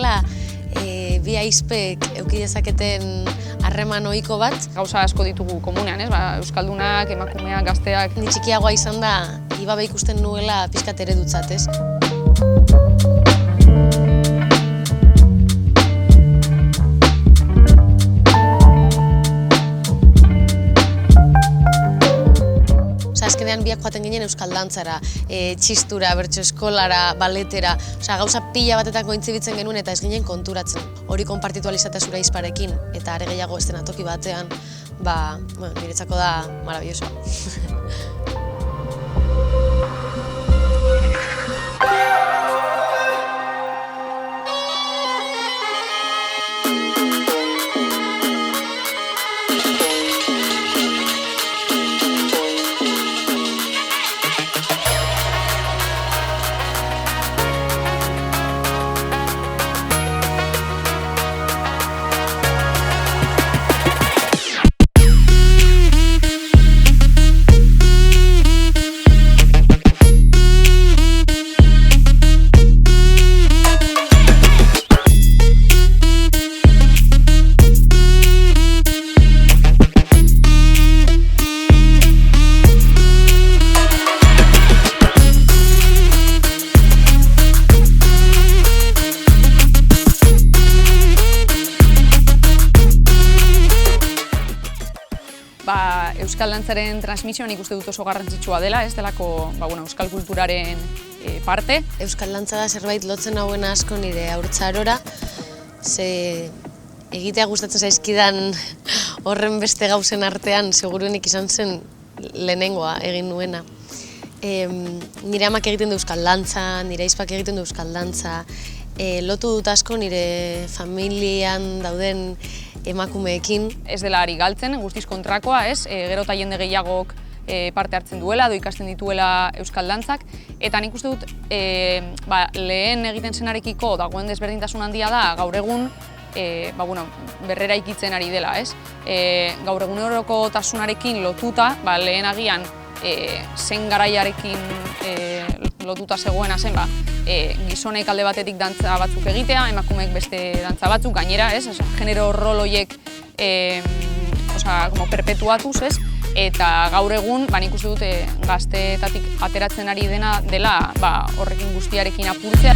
dela bi aizpek eduki dezaketen harreman ohiko bat. Gauza asko ditugu komunean, ez? Euskaldunak, emakumeak, gazteak. Ni txikiagoa izan da, Ibabe ikusten nuela pixkat eredutzat, ez? Azkenean biak joaten ginen euskal dantzara, txistura, bertso eskolara, baletera, gauza pila batetan gointzibitzen genuen eta ez ginen konturatzen. Hori konpartitu alizatea zure aizparekin eta are gehiago eszenatoki batean, niretzako da maravilloso. Euskal dantzaren transmisioan ikuste dut oso garrantzitsua dela, ez delako euskal kulturaren parte. Euskal dantza da zerbait lotzen hauen asko nire haurtzarora, ze egitea gustatzen zaizkidan horren beste gauzen artean seguruenik izan zen lehenengoa egin nuena. Nire amak egiten du euskal dantza, nire aizpak egiten du euskal dantza, lotu dut asko nire familian dauden emakumeekin. Ez dela ari galtzen, guztiz kontrakoa, ez? Gero eta jende gehiagok parte hartzen duela, edo ikasten dituela euskal dantzak. Eta nik uste dut, lehen egiten zenarekiko dagoen desberdintasun handia da, gaur egun berrera ikitzen ari dela, ez? Gaur eguneroko tasunarekin lotuta, lehen agian zen garaiarekin lotuta zegoena zen, gizonek alde batetik dantza batzuk egitea, emakumeek beste dantza batzuk, gainera, ez? Genero rol horiek perpetuatuz, ez? Eta gaur egun, nik uste dut gazteetatik ateratzen ari dena dela horrekin guztiarekin apurtzea.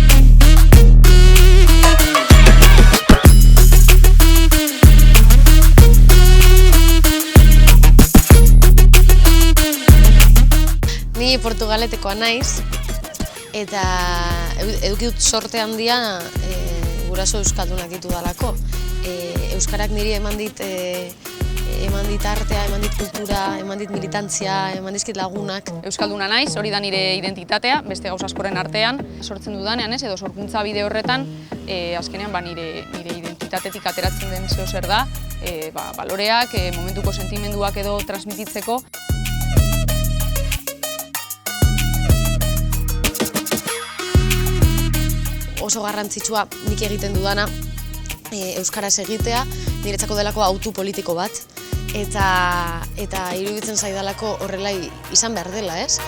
Ni Portugaletekoa naiz, eta eduki dut sorte handia guraso euskaldunak ditu dalako. Euskarak niri eman dit artea, eman dit kultura, eman dit militantzia, eman dizkit lagunak. Euskalduna naiz, hori da nire identitatea, beste gauza askoren artean. Sortzen dudanean, edo sorkuntza bide horretan, azkenean nire identitatetik ateratzen den zeo zer da, baloreak, momentuko sentimenduak edo transmititzeko. Oso garrantzitsua nik egiten dudana euskaraz egitea, niretzako delako autu politiko bat, eta iruditzen zaidalako horrela izan behar dela, ez?